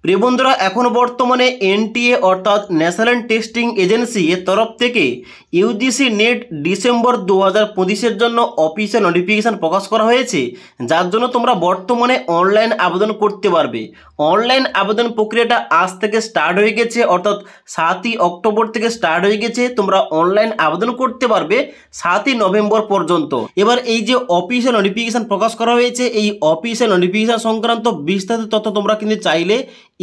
প্রিয় বন্ধুরা, এখন বর্তমানে এনটিএ অর্থাৎ ন্যাশনাল টেস্টিং এজেন্সি এর তরফ থেকে ইউজিসি নেট ডিসেম্বর 2025-এর জন্য অফিসিয়াল নোটিফিকেশান প্রকাশ করা হয়েছে, যার জন্য তোমরা বর্তমানে অনলাইন আবেদন করতে পারবে। অনলাইন আবেদন প্রক্রিয়াটা আজ থেকে স্টার্ট হয়ে গেছে, অর্থাৎ 7ই অক্টোবর থেকে স্টার্ট হয়ে গেছে। তোমরা অনলাইন আবেদন করতে পারবে 7ই নভেম্বর পর্যন্ত। এবার এই যে অফিসিয়াল নোটিফিকেশান প্রকাশ করা হয়েছে, এই অফিসিয়াল নোটিফিকেশান সংক্রান্ত বিস্তারিত তথ্য তোমরা কিন্তু চাইলে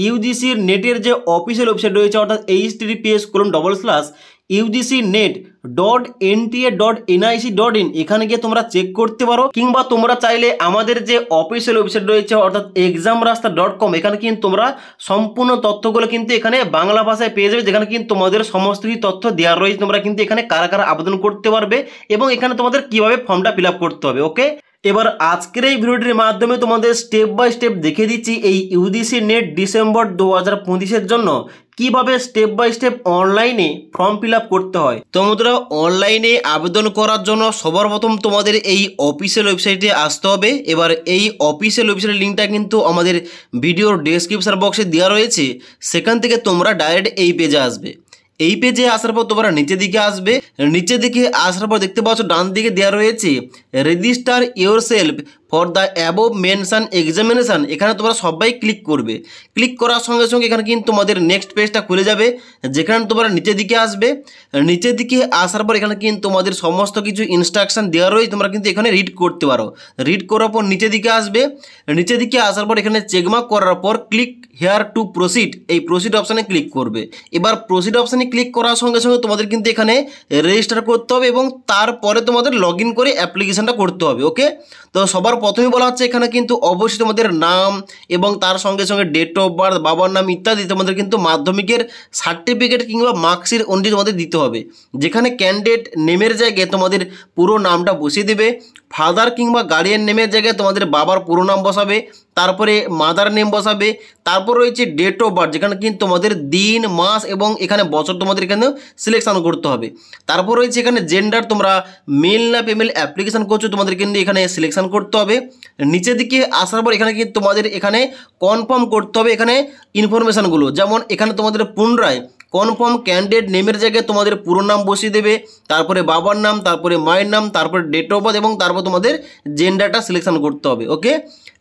ইউজিসির নেটের যে অফিসিয়াল ওয়েবসাইট রয়েছে, অর্থাৎ https://udcnet.nta.nic.in এখানে গিয়ে তোমরা চেক করতে পারো, কিংবা তোমরা চাইলে আমাদের যে অফিসিয়াল ওয়েবসাইট রয়েছে অর্থাৎ examrasta.com এখানে কিন্তু তোমরা সম্পূর্ণ তথ্যগুলো কিন্তু এখানে বাংলা ভাষায় পেয়ে যাবে, যেখানে কিন্তু তোমাদের সমস্ত কিছু তথ্য দেওয়া রয়েছে। তোমরা কিন্তু এখানে কারা কারা আবেদন করতে পারবে এবং এখানে তোমাদের কিভাবে ফর্মটা ফিল আপ করতে হবে। ওকে, এবার আজকের এই ভিডিওটির মাধ্যমে তোমাদের স্টেপ বাই স্টেপ দেখিয়ে দিচ্ছি এই ইউজিসি নেট ডিসেম্বর 2025-এর জন্য কিভাবে স্টেপ বাই স্টেপ অনলাইনে ফর্ম ফিল আপ করতে হয়। তোমরা অনলাইনে আবেদন করার জন্য সবার প্রথম তোমাদের এই অফিসিয়াল ওয়েবসাইটে আসতে হবে। এবার এই অফিসিয়াল ওয়েবসাইটের লিঙ্কটা কিন্তু আমাদের ভিডিওর ডেসক্রিপশন বক্সে দেওয়া রয়েছে, সেখান থেকে তোমরা ডাইরেক্ট এই পেজে আসবে। এই পেজে আসার পর তোমরা নিচের দিকে আসবে, নিচের দিকে আসার পর দেখতে পাচ্ছ ডান দিকে দেওয়া রয়েছে register your self for the above mention examination. এখানে তোমরা সবাই ক্লিক করবে। ক্লিক করার সঙ্গে সঙ্গে এখানে কিন্তু তোমাদের নেক্সট পেজটা খুলে যাবে, যেখানে তোমরা নিচের দিকে আসবে। নিচের দিকে আসার পর এখানে কিন্তু তোমাদের সমস্ত কিছু ইনস্ট্রাকশন দেওয়া রয়েছে, তোমরা কিন্তু এখানে রিড করতে পারো। রিড করার পর নিচের দিকে আসবে, নিচের দিকে আসার পর এখানে চেকমার্ক করার পর ক্লিক হেয়ার টু প্রসিড, এই প্রসিড অপশানে ক্লিক করবে। এবার প্রসিড অপশানে ক্লিক করার সঙ্গে সঙ্গে তোমাদের কিন্তু এখানে রেজিস্টার করতে হবে এবং তারপরে তোমাদের লগ ইন করে অ্যাপ্লিকেশানটা করতে হবে। ওকে, তো সবার প্রথমে বলা হচ্ছে এখানে কিন্তু অবশ্যই তোমাদের নাম এবং তার সঙ্গে সঙ্গে ডেট অফ বার্থ, বাবার নাম ইত্যাদি তোমাদের কিন্তু মাধ্যমিকের সার্টিফিকেট কিংবা মার্কশিট অনুযায়ী তোমাদের দিতে হবে। যেখানে ক্যান্ডিডেট নেমের জায়গায় তোমাদের পুরো নামটা বসিয়ে দেবে, ফাদার কিংবা গার্ডিয়ান নেমের জায়গায় তোমাদের বাবার পুরো নাম বসাবে, তারপরে মাদার নেম বসাবে, তারপর রয়েছে ডেট অফ বার্থ, যেখানে কিন্তু তোমাদের দিন, মাস এবং এখানে বছর তোমাদের এখানে সিলেকশন করতে হবে। তারপর রয়েছে এখানে জেন্ডার, তোমরা মেল না ফিমেল অ্যাপ্লিকেশন করছো তোমাদের কিন্তু এখানে সিলেকশন করতে হবে। নিচের দিকে আসার পর এখানে কিন্তু তোমাদের এখানে কনফার্ম করতে হবে এখানে ইনফরমেশানগুলো, যেমন এখানে তোমাদের পুনরায় কনফার্ম ক্যান্ডিডেট নেমের জায়গায় তোমাদের পুরো নাম বসিয়ে দেবে, তারপরে বাবার নাম, তারপরে মায়ের নাম, তারপরে ডেট অফ বার্থ এবং তারপর তোমাদের জেন্ডারটা সিলেকশন করতে হবে। ওকে,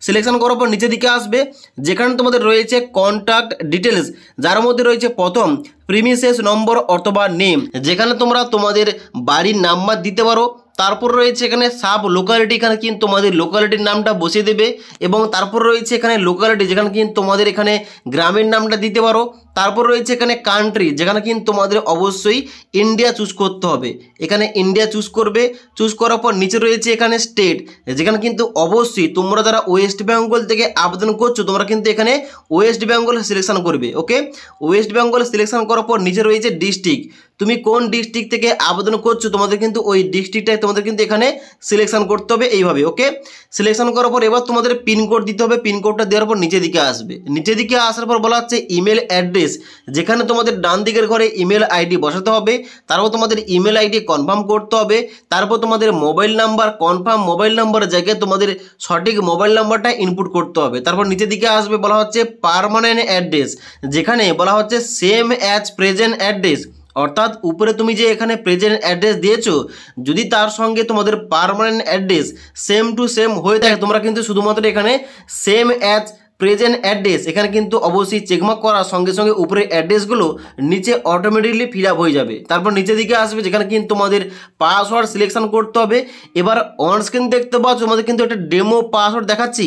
সিলেকশন করার পর নিচের দিকে আসবে, যেখানে তোমাদের রয়েছে কন্ট্যাক্ট ডিটেলস, যার মধ্যে রয়েছে প্রথম প্রিমিসেস নম্বর অথবা নেম, যেখানে তোমরা তোমাদের বাড়ির নাম্বার দিতে পারো। তারপর রয়েছে এখানে সাব লোকালিটি, এখানে কিন্তু তোমাদের লোকালিটির নামটা বসিয়ে দেবে এবং তারপর রয়েছে এখানে লোকালিটি, যেখানে কিন্তু তোমাদের এখানে গ্রামের নামটা দিতে পারো। তারপর রয়েছে এখানে কান্ট্রি, যেখানে কিন্তু তোমাদের অবশ্যই ইন্ডিয়া চুজ করতে হবে, এখানে ইন্ডিয়া চুজ করবে। চুজ করার পর নিচে রয়েছে এখানে স্টেট, যেখানে কিন্তু অবশ্যই তোমরা যারা ওয়েস্ট বেঙ্গল থেকে আবেদন করছো তোমরা কিন্তু এখানে ওয়েস্ট বেঙ্গল সিলেকশন করবে। ওকে, ওয়েস্ট বেঙ্গল সিলেকশন করার পর নিচে রয়েছে ডিস্ট্রিক্ট, তুমি কোন ডিস্ট্রিক্ট থেকে আবেদন করছো তোমাদের কিন্তু ওই ডিস্ট্রিক্টটাই তোমাদের কিন্তু এখানে সিলেকশন করতে হবে এইভাবে। ওকে, সিলেকশন করার পর এবার তোমাদের পিনকোড দিতে হবে। পিনকোডটা দেওয়ার পর নিচের দিকে আসবে, নিচের দিকে আসার পর বলা হচ্ছে ইমেল অ্যাড্রেস, যেখানে তোমাদের ডান দিকের ঘরে ইমেল আইডি বসাতে হবে। তারপর তোমাদের ইমেল আইডি কনফার্ম করতে হবে। তারপর তোমাদের মোবাইল নাম্বার, কনফার্ম মোবাইল নাম্বারের জায়গায় তোমাদের সঠিক মোবাইল নাম্বারটা ইনপুট করতে হবে। তারপর নিচের দিকে আসবে, বলা হচ্ছে পার্মানেন্ট অ্যাড্রেস, যেখানে বলা হচ্ছে সেম অ্যাজ প্রেজেন্ট অ্যাড্রেস, অর্থাৎ উপরে তুমি যে এখানে প্রেজেন্ট অ্যাড্রেস দিয়েছো যদি তার সঙ্গে তোমাদের permanent address same to same হয়ে থাকে, তোমরা কিন্তু শুধুমাত্র এখানে সেম অ্যাজ প্রেজেন্ট অ্যাড্রেস এখানে কিন্তু অবশ্যই চেকমার্ক করার সঙ্গে সঙ্গে উপরে অ্যাড্রেসগুলো নিচে অটোমেটিকলি ফিল আপ হয়ে যাবে। তারপর নিচের দিকে আসবে, যেখানে কিন্তু তোমাদের পাসওয়ার্ড সিলেকশন করতে হবে। এবার অন স্ক্রিন দেখতে পাচ্ছ তোমাদের কিন্তু একটা ডেমো পাসওয়ার্ড দেখাচ্ছি,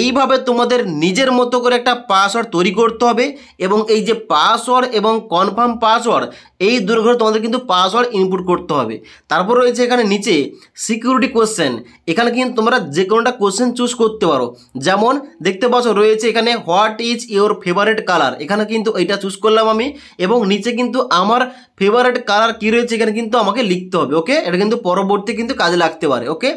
এইভাবে তোমাদের নিজের মতো করে একটা পাসওয়ার্ড তৈরি করতে হবে এবং এই যে পাসওয়ার্ড এবং কনফার্ম পাসওয়ার্ড এই দুটো তোমাদের কিন্তু পাসওয়ার্ড ইনপুট করতে হবে। তারপর রয়েছে এখানে নিচে সিকিউরিটি কোশ্চেন, এখানে কিন্তু তোমরা যে কোনোটা কোশ্চেন চুজ করতে পারো, যেমন দেখতে পাচ্ছ রয়েছে এখানে what is your favourite colour, এখানে কিন্তু এটা চুজ করলাম আমি এবং নিচে কিন্তু আমার ফেভারিট কালার কী রয়েছে এখানে কিন্তু আমাকে লিখতে হবে। ওকে, এটা কিন্তু পরবর্তী কিন্তু কাজে লাগতে পারে। ওকে,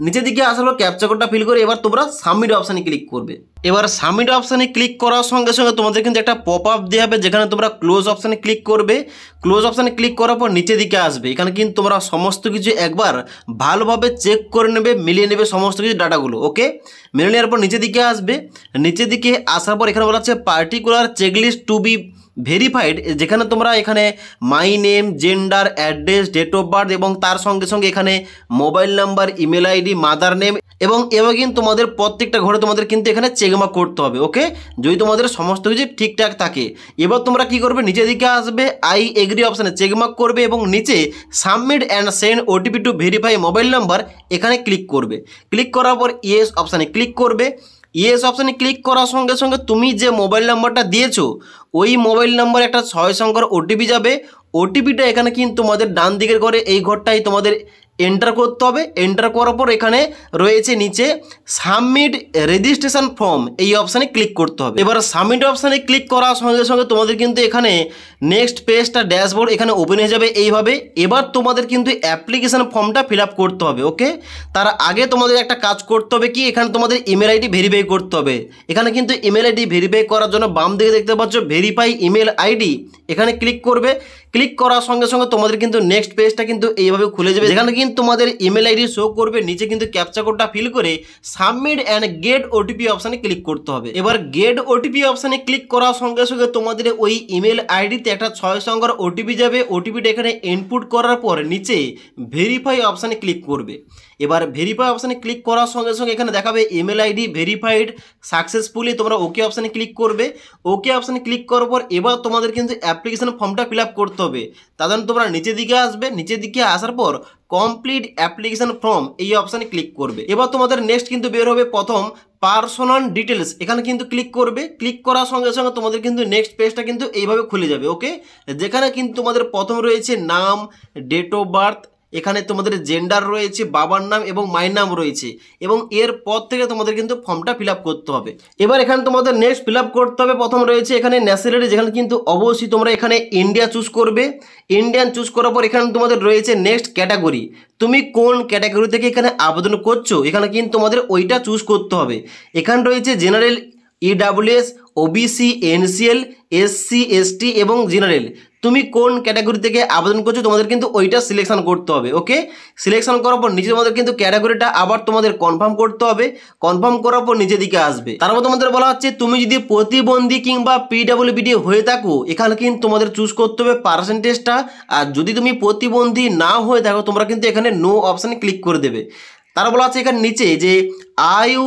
নিচের দিকে আসার পর ক্যাপচা কোডটা ফিল করে এবার তোমরা সাবমিট অপশানে ক্লিক করবে। এবার সাবমিট অপশানে ক্লিক করার সঙ্গে সঙ্গে তোমাদের কিন্তু একটা পপ আপ দেওয়া হবে, যেখানে তোমরা ক্লোজ অপশানে ক্লিক করবে। ক্লোজ অপশানে ক্লিক করার পর নিচের দিকে আসবে। এখানে কিন্তু তোমরা সমস্ত কিছু একবার ভালোভাবে চেক করে নেবে, মিলিয়ে নেবে সমস্ত কিছু ডাটাগুলো। ওকে, মিলিয়ে নেওয়ার পর নিচের দিকে আসবে। নিচের দিকে আসার পর এখানে বলা হচ্ছে particular checklist to be verified, যেখানে তোমরা এখানে my name, gender, address, date of birth এবং তার সঙ্গে সঙ্গে এখানে mobile number, email ID, mother name এবং এবার কিন্তু তোমাদের প্রত্যেকটা ঘরে তোমাদের কিন্তু এখানে চেকমার্ক করতে হবে। ওকে, যদি তোমাদের সমস্ত কিছু ঠিকঠাক থাকে, এবার তোমরা কি করবে, নিচের দিকে আসবে, আই এগ্রি অপশানে চেকমার্ক করবে এবং নিচে submit and send OTP to verify mobile number এখানে ক্লিক করবে। ক্লিক করার পর ইয়েস অপশানে ক্লিক করবে। ইয়েস অপশানে ক্লিক করার সঙ্গে সঙ্গে তুমি যে মোবাইল নাম্বারটা দিয়েছো ওই মোবাইল নাম্বারে একটা 6 সংখ্যার ওটিপি যাবে। ওটিপিটা এখানে কিন্তু তোমাদের ডান দিকের ঘরে এই ঘরটাই তোমাদের এন্টার করতে হবে। এন্টার করার পর এখানে রয়েছে নিচে সাবমিট রেজিস্ট্রেশন ফর্ম, এই অপশানে ক্লিক করতে হবে। এবার সাবমিট অপশানে ক্লিক করার সঙ্গে সঙ্গে তোমাদের কিন্তু এখানে নেক্সট পেজটা ড্যাশবোর্ড এখানে ওপেন হয়ে যাবে এইভাবে। এবার তোমাদের কিন্তু অ্যাপ্লিকেশন ফর্মটা ফিল আপ করতে হবে। ওকে, তার আগে তোমাদের একটা কাজ করতে হবে কি, এখানে তোমাদের ইমেল আইডি ভেরিফাই করতে হবে। এখানে কিন্তু ইমেল আইডি ভেরিফাই করার জন্য বাম দিকে দেখতে পাচ্ছ ভেরিফাই ইমেল আইডি, এখানে ক্লিক করবে। ক্লিক করার সঙ্গে সঙ্গে তোমাদের কিন্তু নেক্সট পেজটা কিন্তু এইভাবে খুলে যাবে, যেখানে কিন্তু তোমাদের ইমেল আইডি শো করবে। নিচে কিন্তু ক্যাপচা কোডটা ফিল করে সাবমিট অ্যান্ড গেট ওটিপি অপশানে ক্লিক করতে হবে। এবার গেট ওটিপি অপশানে ক্লিক করার সঙ্গে সঙ্গে তোমাদের ওই ইমেল আইডিতে একটা 6 সংখ্যার ওটিপি যাবে। ওটিপিটা এখানে ইনপুট করার পর নিচে ভেরিফাই অপশানে ক্লিক করবে। এবার ভেরিফাই অপশানে ক্লিক করার সঙ্গে সঙ্গে এখানে দেখাবে ইমেল আইডি ভেরিফাইড সাকসেসফুলি, তোমরা ওকে অপশানে ক্লিক করবে। ওকে অপশানে ক্লিক করার পর এবার তোমাদের কিন্তু অ্যাপ্লিকেশন ফর্মটা ফিল আপ করতে হবে। তার জন্য তোমরা নিচের দিকে আসবে। নিচের দিকে আসার পর কমপ্লিট অ্যাপ্লিকেশন ফর্ম এই অপশানে ক্লিক করবে। এবার তোমাদের নেক্সট কিন্তু বের হবে প্রথম পার্সোনাল ডিটেলস, এখানে কিন্তু ক্লিক করবে। ক্লিক করার সঙ্গে সঙ্গে তোমাদের কিন্তু নেক্সট পেজটা কিন্তু এইভাবে খুলে যাবে। ওকে, যেখানে কিন্তু তোমাদের প্রথম রয়েছে নাম, ডেট অফ বার্থ, এখানে তোমাদের জেন্ডার রয়েছে, বাবার নাম এবং মায়ের নাম রয়েছে এবং এর পর থেকে তোমাদের কিন্তু ফর্মটা ফিল আপ করতে হবে। এবার এখানে তোমাদের নেক্সট ফিল আপ করতে হবে। প্রথম রয়েছে এখানে ন্যাশনালিটি, যেখানে কিন্তু অবশ্যই তোমরা এখানে ইন্ডিয়া চুজ করবে। ইন্ডিয়ান চুজ করার পর এখানে তোমাদের রয়েছে নেক্সট ক্যাটাগরি, তুমি কোন ক্যাটাগরি থেকে এখানে আবেদন করছো এখানে কিন্তু তোমাদের ওইটা চুজ করতে হবে। এখানে রয়েছে general, EWS, OBC, NCL, SC, ST এবং জেনারেল। তুমি কোন ক্যাটাগরি থেকে আবেদন করছো তোমাদের কিন্তু ওইটা সিলেকশন করতে হবে। ওকে, সিলেকশন করার পর নিচে তোমাদের কিন্তু ক্যাটাগরিটা আবার তোমাদের কনফার্ম করতে হবে। কনফার্ম করার পর নিচের দিকে আসবে। তারপর তোমাদের বলা হচ্ছে তুমি যদি প্রতিবন্ধী কিংবা পিডাব্লিউডি হয়ে থাকো এখানে কিন্তু তোমাদের চুজ করতে হবে পার্সেন্টেজটা। আর যদি তুমি প্রতিবন্ধী না হয়ে থাকো তোমরা কিন্তু এখানে নো অপশানে ক্লিক করে দেবে। তারা বলা আছে এখানে নিচে যে আয়ু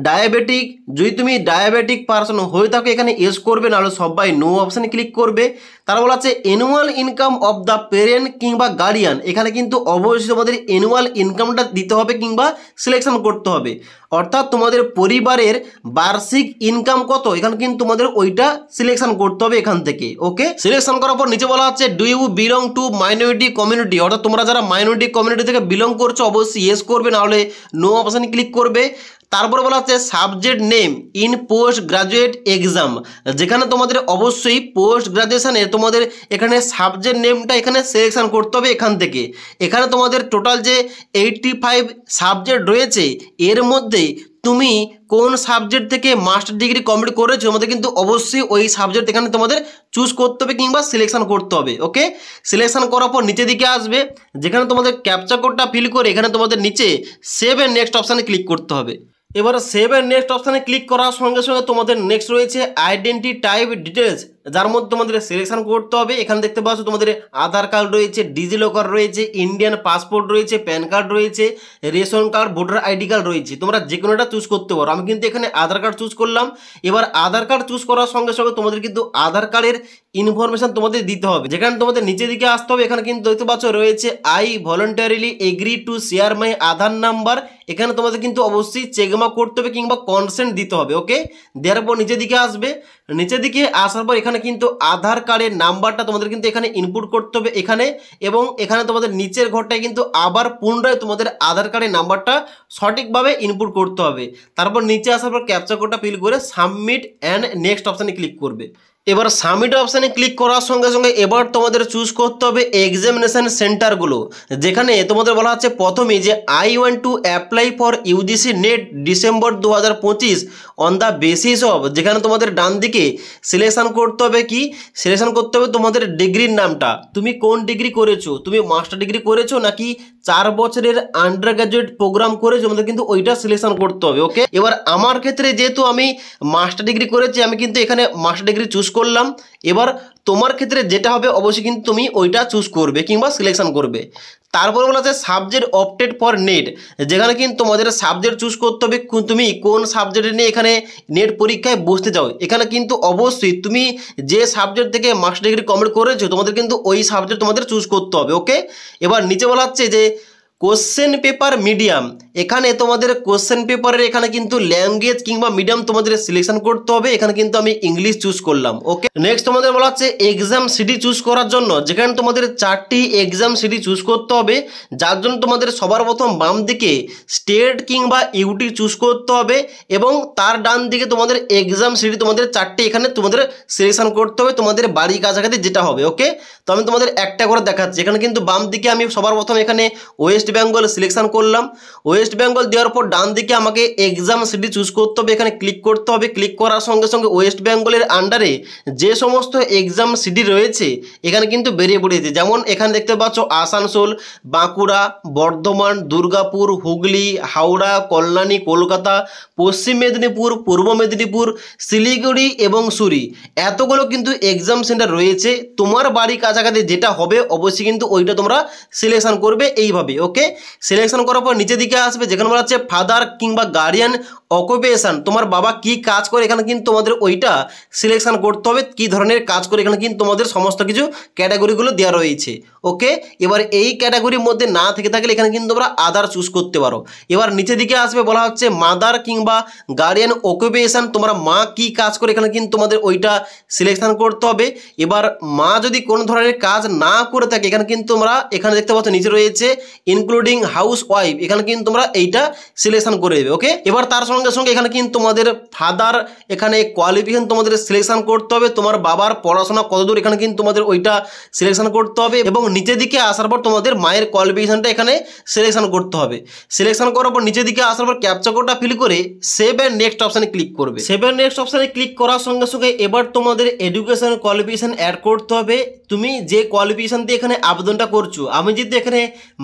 ডায়াবেটিক, যদি তুমি ডায়াবেটিক পার্সন হয়ে থাকো এখানে ইয়েস করবে, নাহলে সবাই নো অপশানে ক্লিক করবে। তারা বলা আছে annual income of the parent কিংবা গার্ডিয়ান, এখানে কিন্তু অবশ্যই তোমাদের অ্যানুয়াল ইনকামটা দিতে হবে কিংবা সিলেকশন করতে হবে। অর্থাৎ তোমাদের পরিবারের বার্ষিক ইনকাম কত এখানে কিন্তু তোমাদের ওইটা সিলেকশন করতে হবে এখান থেকে। ওকে, সিলেকশন করার পর নিচে বলা আছে do you belong to minority community, অর্থাৎ তোমরা যারা মাইনরিটি কমিউনিটি থেকে বিলং করছো অবশ্যই ইয়েস করবে, নাহলে নো অপশানে ক্লিক করবে। তারপরে বলা হচ্ছে subject name in post graduate exam, যেখানে তোমাদের অবশ্যই পোস্ট গ্রাজুয়েশনে তোমাদের এখানে সাবজেক্ট নেমটা এখানে সিলেকশন করতে হবে এখান থেকে। এখানে তোমাদের টোটাল যে 85 সাবজেক্ট রয়েছে এর মধ্যে তুমি কোন সাবজেক্ট থেকে মাস্টার ডিগ্রি কমপ্লিট করেছো তোমাদের কিন্তু অবশ্যই ওই সাবজেক্ট এখানে তোমাদের চুজ করতে হবে কিংবা সিলেকশন করতে হবে। ওকে, সিলেকশন করার পর নিচের দিকে আসবে, যেখানে তোমাদের ক্যাপচা কোডটা ফিল করে এখানে তোমাদের নিচে সেভ এন্ড নেক্সট অপশানে ক্লিক করতে হবে। এবার সেভ এন্ড নেক্সট অপশানে ক্লিক করার সঙ্গে সঙ্গে তোমাদের নেক্সট রয়েছে আইডেন্টি টাইপ ডিটেলস, যার মধ্যে তোমাদের সিলেকশন করতে হবে। এখানে দেখতে পাচ্ছ তোমাদের আধার কার্ড রয়েছে, ডিজিলকার রয়েছে, ইন্ডিয়ান পাসপোর্ট রয়েছে, প্যান কার্ড রয়েছে, ration card, voter ID card রয়েছে। তোমরা যে কোনোটা চুজ করতে পারো। আমি কিন্তু এখানে আধার কার্ড চুজ করলাম। এবার আধার কার্ড চুজ করার সঙ্গে সঙ্গে তোমাদের কিন্তু আধার কার্ডের ইনফরমেশন তোমাদের দিতে হবে, যেখানে তোমাদের নিচের দিকে আসতে হবে। এখানে কিন্তু দেখতে পাচ্ছ রয়েছে I voluntarily agree to share my Aadhaar number, এখানে তোমাদের কিন্তু অবশ্যই চেকমার্ক করতে হবে কিংবা কনসেন্ট দিতে হবে। ওকে, দেওয়ার পর নিচের দিকে আসবে। নিচের দিকে আসার পর এখানে কিন্তু আধার কার্ডের নাম্বারটা তোমাদের কিন্তু এখানে ইনপুট করতে হবে এখানে, এবং এখানে তোমাদের নিচের ঘরটায় কিন্তু আবার পুনরায় তোমাদের আধার কার্ডের নাম্বারটা সঠিকভাবে ইনপুট করতে হবে। তারপর নিচে আসার পর ক্যাপচা কোডটা ফিল করে সাবমিট অ্যান্ড নেক্সট অপশানে ক্লিক করবে। এবার সাবমিট অপশানে ক্লিক করার সঙ্গে সঙ্গে এবার তোমাদের চুজ করতে হবে এক্সামিনেশন সেন্টারগুলো, যেখানে তোমাদের বলা হচ্ছে প্রথমেই যে I want to apply for UGC NET December 2025 on the basis of, যেখানে তোমাদের ডান দিকে সিলেকশন করতে হবে কি, সিলেকশন করতে হবে তোমাদের ডিগ্রির নামটা, তুমি কোন ডিগ্রি করেছো, তুমি মাস্টার ডিগ্রি করেছো নাকি 4 বছরের আন্ডার গ্রাজুয়েট প্রোগ্রাম করেছো, তোমাদের কিন্তু ওইটা সিলেকশন করতে হবে। ওকে, এবার আমার ক্ষেত্রে যেহেতু আমি মাস্টার ডিগ্রি করেছি আমি কিন্তু এখানে মাস্টার ডিগ্রি চুজ করলাম। এবার তোমার ক্ষেত্রে যেটা হবে অবশ্যই কিন্তু তুমি ওইটা চুজ করবে কিংবা সিলেকশন করবে। তারপর বলা আছে সাবজেক্ট অপটেড ফর নেট, যেখানে কিন্তু তোমাদের সাবজেক্ট চুজ করতে হবে তুমি কোন সাবজেক্টে নিয়ে এখানে নেট পরীক্ষায় বসতে চাও। এখানে কিন্তু অবশ্যই তুমি যে সাবজেক্ট থেকে মাস্টার ডিগ্রি কমপ্লিট করেছো তোমাদের কিন্তু ওই সাবজেক্ট তোমাদের চুজ করতে হবে। ওকে, এবার নিচে বলা হচ্ছে যে কোশ্চেন পেপার মিডিয়াম, এখানে তোমাদের কোশ্চেন পেপারের এখানে কিন্তু ল্যাঙ্গুয়েজ কিংবা মিডিয়াম তোমাদের সিলেকশন করতে হবে। এখানে কিন্তু আমি ইংলিশ চুজ করলাম। ওকে, নেক্সট তোমাদের বলা হচ্ছে এক্সাম সিটি চুজ করার জন্য, যেখানে তোমাদের 4টি এক্সাম সিটি চুজ করতে হবে, যার জন্য তোমাদের সবার প্রথম বাম দিকে স্টেট কিংবা ইউটি চুজ করতে হবে এবং তার ডান দিকে তোমাদের এক্সাম সিটি তোমাদের 4টি এখানে তোমাদের সিলেকশন করতে হবে তোমাদের বাড়ির কাছাকাছি যেটা হবে। ওকে, তো আমি তোমাদের একটা করে দেখাচ্ছি। এখানে কিন্তু বাম দিকে আমি সবার প্রথম এখানে ওয়েস্ট বেঙ্গল সিলেকশন করলাম। ওয়েস্ট বেঙ্গল দেওয়ার পর ডান দিকে আমাকে এক্সাম সিটি চুজ করতে হবে, এখানে ক্লিক করতে হবে। ক্লিক করার সঙ্গে সঙ্গে ওয়েস্ট বেঙ্গলের আন্ডারে যে সমস্ত এক্সাম সিটি রয়েছে এখানে কিন্তু বেরিয়ে পড়েছে, যেমন এখানে দেখতে পাচ্ছ আসানসোল, বাঁকুড়া, বর্ধমান, দুর্গাপুর, হুগলি, হাওড়া, কল্যাণী, কলকাতা, পশ্চিম মেদিনীপুর, পূর্ব মেদিনীপুর, শিলিগুড়ি এবং সুরি, এতগুলো কিন্তু এক্সাম সেন্টার রয়েছে। তোমার বাড়ি কাছাকাছি যেটা হবে অবশ্যই কিন্তু ওইটা তোমরা সিলেকশন করবে এইভাবে। ওকে, সিলেকশন করার পর নিচের দিকে আসবে, যেখানে বলা হচ্ছে ফাদার কিংবা গার্ডিয়ান অকুপেশন, তোমার বাবা কি কাজ করে এখানে কিন্তু তোমাদের ওইটা সিলেকশন করতে হবে, কি ধরনের কাজ করে এখানে কিন্তু তোমাদের সমস্ত কিছু ক্যাটাগরিগুলো দেওয়া রয়েছে। ওকে, এবার এই ক্যাটাগরির মধ্যে না থেকে থাকলে এখানে কিন্তু তোমরা আদার চুজ করতে পারো। এবার নিচের দিকে আসবে, বলা হচ্ছে মাদার কিংবা গার্ডিয়ান অকুপেশন, তোমার মা কি কাজ করে এখানে কিন্তু তোমাদের ওইটা সিলেকশন করতে হবে। এবার মা যদি কোনো ধরনের কাজ না করে থাকে এখানে কিন্তু তোমরা এখানে দেখতে পাচ্ছ নিচে রয়েছে ইনক্লুডিং হাউস ওয়াইফ, এখানে কিন্তু তোমরা এইটা সিলেকশন করে দেবে। ওকে, এবার তার সঙ্গে সঙ্গে এখানে কিন্তু তোমাদের ফাদার এখানে কোয়ালিফিকেশন তোমাদের সিলেকশন করতে হবে, তোমার বাবার পড়াশোনা কতদূর এখানে কিন্তু তোমাদের ওইটা সিলেকশন করতে হবে এবং নিচের দিকে আসার পর তোমাদের মায়ের কোয়ালিফিকেশনটা এখানে সিলেকশন করতে হবে। সিলেকশন করার পর নিচের দিকে আসার পর ক্যাপচা কোডটা ফিল করে সেভ এন্ড নেক্সট অপশানে ক্লিক করবে। সেভ এন্ড নেক্সট অপশানে ক্লিক করার সঙ্গে সঙ্গে এবার তোমাদের এডুকেশন কোয়ালিফিকেশন অ্যাড করতে হবে। তুমি যে কোয়ালিফিকেশন দিয়ে এখানে আবেদনটা করছো, আমি যদি এখানে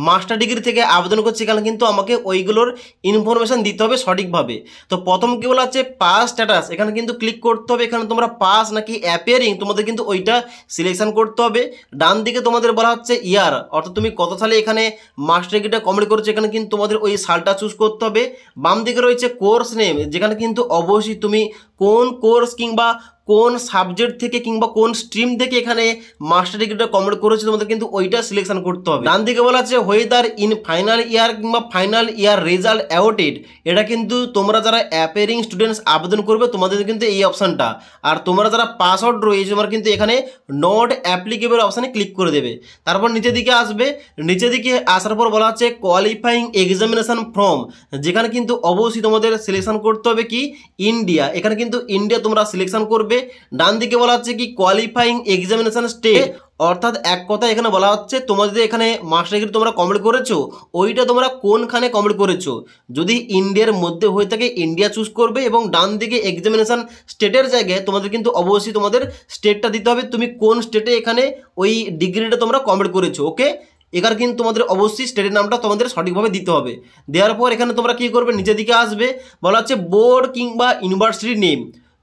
মাস্টার ডিগ্রি থেকে আবেদন করছি এখানে কিন্তু আমাকে ওইগুলোর ইনফরমেশন দিতে হবে সঠিকভাবে। তো প্রথম কি বলা হচ্ছে পাস স্ট্যাটাস, এখানে কিন্তু ক্লিক করতে হবে। এখানে তোমরা পাস নাকি অ্যাপিয়ারিং তোমাদের কিন্তু ওইটা সিলেকশন করতে হবে। ডান দিকে তোমাদের বলা হচ্ছে ইয়ার, অর্থাৎ তুমি কত সালে এখানে মাস্টার ডিগ্রিটা কমপ্লিট করছো এখানে কিন্তু তোমাদের ওই সালটা চুজ করতে হবে। বাম দিকে রয়েছে কোর্স নেম, যেখানে কিন্তু অবশ্যই তুমি কোন কোর্স কিংবা কোন সাবজেক্ট থেকে কিংবা কোন স্ট্রিম থেকে এখানে মাস্টার ডিগ্রিটা কমপ্লিট করেছে তোমাদের কিন্তু ওইটা সিলেকশন করতে হবে। ডান দিকে বলা আছে হোয়েদার ইন ফাইনাল ইয়ার কিংবা ফাইনাল ইয়ার রেজাল্ট অ্যাওটেড, এটা কিন্তু তোমরা যারা অ্যাপিয়ারিং স্টুডেন্টস আবেদন করবে তোমাদের কিন্তু এই অপশানটা, আর তোমরা যারা পাস আউট রয়েছে তোমরা কিন্তু এখানে নট অ্যাপ্লিকেবল অপশানে ক্লিক করে দেবে। তারপর নিচের দিকে আসবে, নিচের দিকে আসার পর বলা হচ্ছে কোয়ালিফাইং এক্সামিনেশন ফর্ম, যেখানে কিন্তু অবশ্যই তোমাদের সিলেকশন করতে হবে কি ইন্ডিয়া, এখানে কিন্তু ইন্ডিয়া তোমরা সিলেকশন করবে। ডান দিকে বলা হচ্ছে কি কোয়ালিফাইং এক্সামিনেশন স্টেট, অর্থাৎ এক কথা এখানে বলা হচ্ছে তোমাদের এখানে মাস্টার ডিগ্রি তোমরা কমপ্লিট করেছো ওইটা তোমরা কোনখানে কমপ্লিট করেছো, যদি ইন্ডিয়ার মধ্যে হয়ে থাকে ইন্ডিয়া চুজ করবে এবং ডান দিকে এক্সামিনেশন স্টেটের জায়গায় তোমাদের কিন্তু অবশ্যই তোমাদের স্টেটটা দিতে হবে, তুমি কোন স্টেটে এখানে ওই ডিগ্রিটা তোমরা কমপ্লিট করেছো। ওকে, এখানে কিন্তু তোমাদের অবশ্যই স্টেটের নামটা তোমাদের সঠিকভাবে দিতে হবে। দেওয়ার পর এখানে তোমরা কী করবে, নিচের দিকে আসবে, বলা হচ্ছে বোর্ড কিংবা ইউনিভার্সিটি নেম,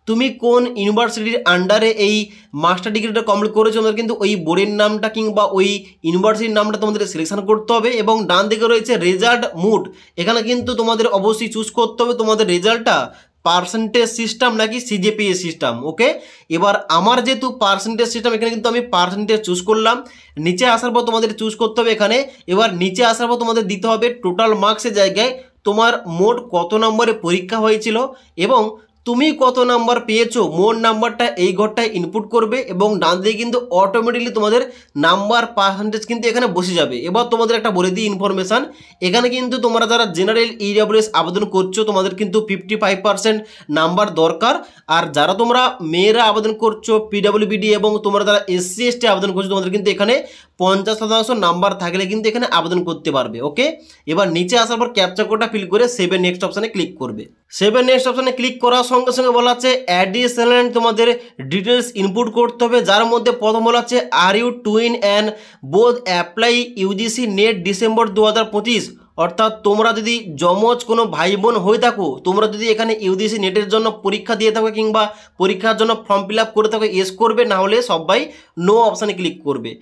তুমি কোন ইউনিভার্সিটির আন্ডারে এই মাস্টার ডিগ্রিটা কমপ্লিট করেছো তোমাদের কিন্তু ওই বোর্ডের নামটা কিংবা ওই ইউনিভার্সিটির নামটা তোমাদের সিলেকশন করতে হবে। এবং ডান দিকে রয়েছে রেজাল্ট মুড, এখানে কিন্তু তোমাদের অবশ্যই চুজ করতে হবে তোমাদের রেজাল্টটা পার্সেন্টেজ সিস্টেম নাকি সিজিপিএ সিস্টেম। ওকে, এবার আমার যেহেতু পার্সেন্টেজ সিস্টেম এখানে কিন্তু আমি পার্সেন্টেজ চুজ করলাম। নিচে আসার পর তোমাদের চুজ করতে হবে এখানে, এবার নিচে আসার পর তোমাদের দিতে হবে টোটাল মার্কসের জায়গায় তোমার মোট কত নম্বরে পরীক্ষা হয়েছিল এবং তুমি কত নাম্বার পেয়েছো মোট নাম্বারটা এই ঘরটায় ইনপুট করবে এবং ডান দিকে কিন্তু অটোমেটিকলি তোমাদের নাম্বার পার্সেন্টেজ কিন্তু এখানে বসে যাবে। এবার তোমাদের একটা বলে দিই ইনফরমেশান, এখানে কিন্তু তোমরা যারা জেনারেল ইডব্লিউএস আবেদন করছো তোমাদের কিন্তু 55% নাম্বার দরকার, আর যারা তোমরা মেয়েরা আবেদন করছো পিডব্লিউবিডি এবং তোমরা যারা এসসি এসটি আবেদন করছো তোমাদের কিন্তু এখানে 50% নাম্বার থাকলে কিন্তু এখানে আবেদন করতে পারবে। ওকে, এবার নিচে আসার পর ক্যাপচা কোডটা ফিল করে সেভেন নেক্সট অপশানে ক্লিক করবে। সেভেন নেক্সট অপশানে ক্লিক করার সঙ্গে সঙ্গে বলা আছে অ্যাডিশনাল তোমাদের ডিটেলস ইনপুট করতে হবে, যার মধ্যে প্রথম বলা আছে are you twin and both apply UGC NET December 2025, অর্থাৎ তোমরা যদি যমজ কোনো ভাই বোন হয়ে থাকো, তোমরা যদি এখানে ইউজিসি নেটের জন্য পরীক্ষা দিয়ে থাকো কিংবা পরীক্ষার জন্য ফর্ম ফিল আপ করে থাকো ইয়েস করবে, না হলে সবাই নো অপশানে ক্লিক করবে।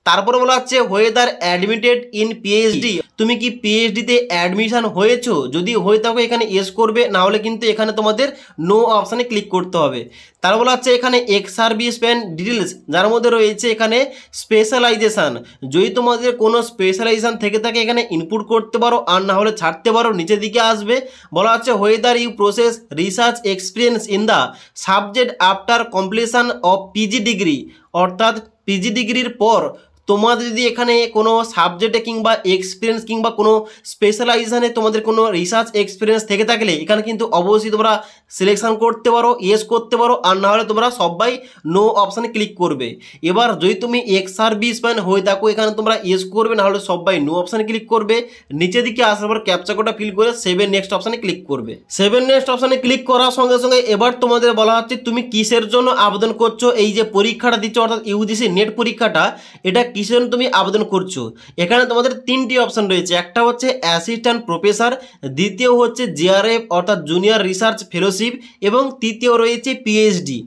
তারপরে বলা হচ্ছে ওয়েদার অ্যাডমিটেড ইন পিএইচডি, তুমি কি পিএইচডিতে অ্যাডমিশন হয়েছো, যদি হয়ে থাকো এখানে ইয়েস করবে, না হলে কিন্তু এখানে তোমাদের নো অপশানে ক্লিক করতে হবে। তারপর বলা হচ্ছে এখানে এক্স সার্ভিস ম্যান ডিটেলস, যার মধ্যে রয়েছে এখানে স্পেশালাইজেশন, যদি তোমাদের কোনো স্পেশালাইজেশন থেকে থাকে এখানে ইনপুট করতে পারো, আর না হলে ছাড়তে পারো। নিচের দিকে আসবে বলা হচ্ছে whether you process research experience in the subject after completion of PG degree, অর্থাৎ পিজি ডিগ্রির পর তোমাদের যদি এখানে কোনো সাবজেক্টে কিংবা এক্সপিরিয়েন্স কিংবা কোনো স্পেশালাইজেশনে তোমাদের কোনো রিসার্চ এক্সপিরিয়েন্স থেকে থাকলে এখানে কিন্তু অবশ্যই তোমরা সিলেকশন করতে পারো, ইয়েস করতে পারো, আর না হলে তোমরা সবাই নো অপশানে ক্লিক করবে। এবার যদি তুমি এক্স সার্ভিস ম্যান হয়ে থাকো এখানে তোমরা ইয়েস করবে, না হলে সবাই নো অপশানে ক্লিক করবে। নিচের দিকে আসার পর ক্যাপচা কোডটা ফিল করে সেভেন নেক্সট অপশানে ক্লিক করবে। সেভেন নেক্সট অপশানে ক্লিক করার সঙ্গে সঙ্গে এবার তোমাদের বলা হচ্ছে তুমি কিসের জন্য আবেদন করছো, এই যে পরীক্ষাটা দিচ্ছ অর্থাৎ ইউজিসি নেট পরীক্ষাটা, এটা কিসের জন্য তুমি আবেদন করছো। এখানে তোমাদের তিনটি অপশন রয়েছে, একটা হচ্ছে অ্যাসিস্ট্যান্ট প্রফেসর, দ্বিতীয় হচ্ছে জিআরএফ অর্থাৎ জুনিয়র রিসার্চ ফেলোশিপ, এবং তৃতীয় রয়েছে পিএইচডি।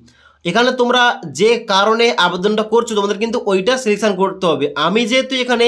এখানে তোমরা যে কারণে আবেদনটা করছো তোমাদের কিন্তু ওইটা সিলেকশন করতে হবে। আমি যেহেতু এখানে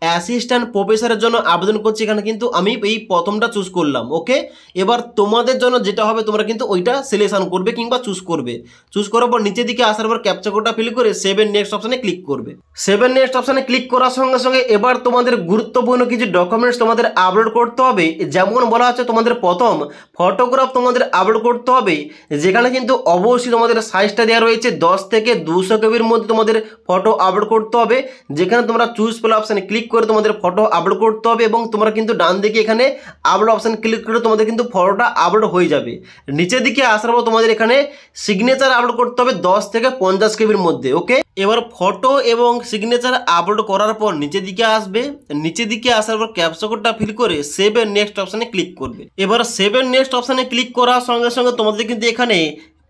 অ্যাসিস্ট্যান্ট প্রফেসরের জন্য আবেদন করছি এখানে কিন্তু আমি এই প্রথমটা চুজ করলাম। ওকে, এবার তোমাদের জন্য যেটা হবে তোমরা কিন্তু ওইটা সিলেকশন করবে কিংবা চুজ করবে। চুজ করার পর নিচের দিকে আসার পর ক্যাপচা কোডটা ফিল করে সেভেন নেক্সট অপশানে ক্লিক করবে। সেভেন নেক্সট অপশানে ক্লিক করার সঙ্গে সঙ্গে এবার তোমাদের গুরুত্বপূর্ণ কিছু ডকুমেন্টস তোমাদের আপলোড করতে হবে। যেমন বলা আছে তোমাদের প্রথম ফটোগ্রাফ তোমাদের আপলোড করতে হবে, যেখানে কিন্তু অবশ্যই তোমাদের সাইজটা দেওয়া রয়েছে 10 থেকে 200 কেবির মধ্যে তোমাদের ফটো আপলোড করতে হবে। যেখানে তোমরা চুজ প্লে অপশানে ক্লিক করে তোমাদের ফটো আপলোড করতে হবে এবং তোমরা কিন্তু ডান দিকে এখানে আপলোড অপশন ক্লিক করে তোমাদের কিন্তু ফটোটা আপলোড হয়ে যাবে। নিচের দিকে আসার পর তোমাদের এখানে সিগনেচার আপলোড করতে হবে 10 থেকে 50 কেবির মধ্যে। ওকে, এবার ফটো এবং সিগনেচার আপলোড করার পর নিচের দিকে আসবে, নিচের দিকে আসার পর ক্যাপচা কোডটা ফিল করে সেভেন নেক্সট অপশানে ক্লিক করবে। এবার সেভেন নেক্সট অপশানে ক্লিক করার সঙ্গে সঙ্গে তোমাদের কিন্তু এখানে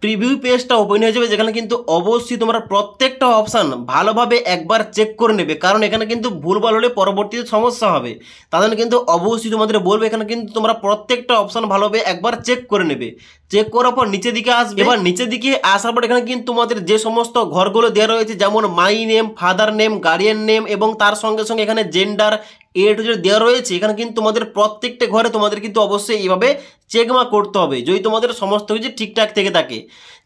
প্রিভিউ পেজটা ওপেন হয়ে যাবে, যেখানে কিন্তু অবশ্যই তোমরা প্রত্যেকটা অপশান ভালোভাবে একবার চেক করে নেবে, কারণ এখানে কিন্তু ভুলভাল হলে পরবর্তীতে সমস্যা হবে। তাদের কিন্তু অবশ্যই তোমাদের বলবে এখানে কিন্তু তোমরা প্রত্যেকটা অপশান ভালোভাবে একবার চেক করে নেবে। চেক করার পর নিচের দিকে আসবে, এবার নিচের দিকে আসার পর এখানে কিন্তু তোমাদের যে সমস্ত ঘরগুলো দেওয়া রয়েছে যেমন my name, father name, guardian name এবং তার সঙ্গে সঙ্গে এখানে জেন্ডার দেওয়া রয়েছে, এখানে কিন্তু তোমাদের প্রত্যেকটা ঘরে তোমাদের কিন্তু অবশ্যই এইভাবে চেকমার্ক করতে হবে যদি তোমাদের সমস্ত কিছু ঠিকঠাক থেকে থাকে।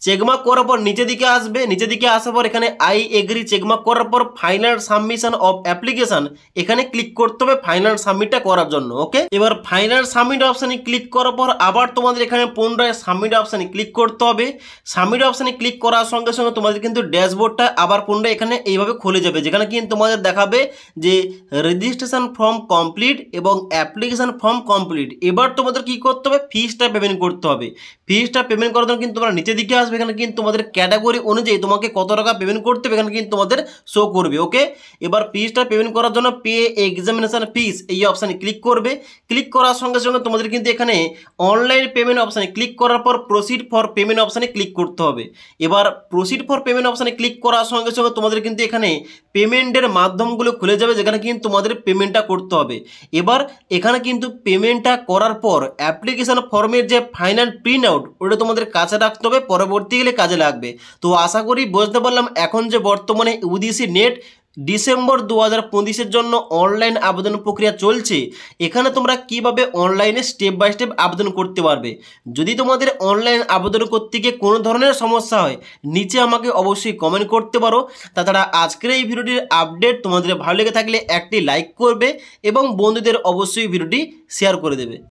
চেকমার্ক করার পর নিচের দিকে আসবে, নিচের দিকে আসার পর এখানে আই এগ্রি চেকমার্ক করার পর ফাইনাল সাবমিশন অফ অ্যাপ্লিকেশন এখানে ক্লিক করতে হবে ফাইনাল সাবমিটটা করার জন্য। ওকে, এবার ফাইনাল সাবমিট অপশানে ক্লিক করার পর আবার তোমাদের এখানে পুনরায় সাবমিট অপশানে ক্লিক করতে হবে। সাবমিট অপশানে ক্লিক করার সঙ্গে সঙ্গে তোমাদের কিন্তু ড্যাশবোর্ডটা আবার পুনরায় এখানে এইভাবে খুলে যাবে, যেখানে কিন্তু তোমাদের দেখাবে যে রেজিস্ট্রেশন ফর্ম কমপ্লিট এবং অ্যাপ্লিকেশন ফর্ম কমপ্লিট। এবার তোমাদের কি করতে হবে, ফিসটা পেমেন্ট করতে হবে। ফিসটা পেমেন্ট করার জন্য কিন্তু তোমরা নিচের দিকে আসবে, এখানে কিন্তু তোমাদের ক্যাটাগরি অনুযায়ী তোমাকে কত টাকা পেমেন্ট করতে হবে এখানে কিন্তু তোমাদের শো করবে। ওকে, এবার ফিসটা পেমেন্ট করার জন্য পে এক্সামিনেশন ফিস এই অপশানে ক্লিক করবে। ক্লিক করার সঙ্গে সঙ্গে তোমাদের কিন্তু এখানে অনলাইন পেমেন্ট অপশানে ক্লিক করার পর প্রসিড ফর পেমেন্ট অপশানে ক্লিক করতে হবে। এবার প্রসিড ফর পেমেন্ট অপশানে ক্লিক করার সঙ্গে সঙ্গে তোমাদের কিন্তু এখানে পেমেন্টের মাধ্যমগুলো খুলে যাবে, যেখানে কিন্তু তোমাদের পেমেন্টটা করতে হবে। এবার এখানে কিন্তু পেমেন্টটা করার পর অ্যাপ্লিকেশন ফর্মের যে ফাইনাল প্রিন্ট আউট ওটা তোমাদের কাছে রাখতে হবে, পরবর্তীকালে কাজে লাগবে। তো আশা করি বুঝতে পারলাম এখন যে বর্তমানে ইউজিসি নেট ডিসেম্বর 2025-এর জন্য অনলাইন আবেদন প্রক্রিয়া চলছে, এখানে তোমরা কিভাবে অনলাইনে স্টেপ বাই স্টেপ আবেদন করতে পারবে। যদি তোমাদের অনলাইন আবেদন করতে গিয়ে কোনো ধরনের সমস্যা হয় নিচে আমাকে অবশ্যই কমেন্ট করতে পারো। তাছাড়া আজকের এই ভিডিওটির আপডেট তোমাদের ভালো লেগে থাকলে একটি লাইক করবে এবং বন্ধুদের অবশ্যই ভিডিওটি শেয়ার করে দেবে।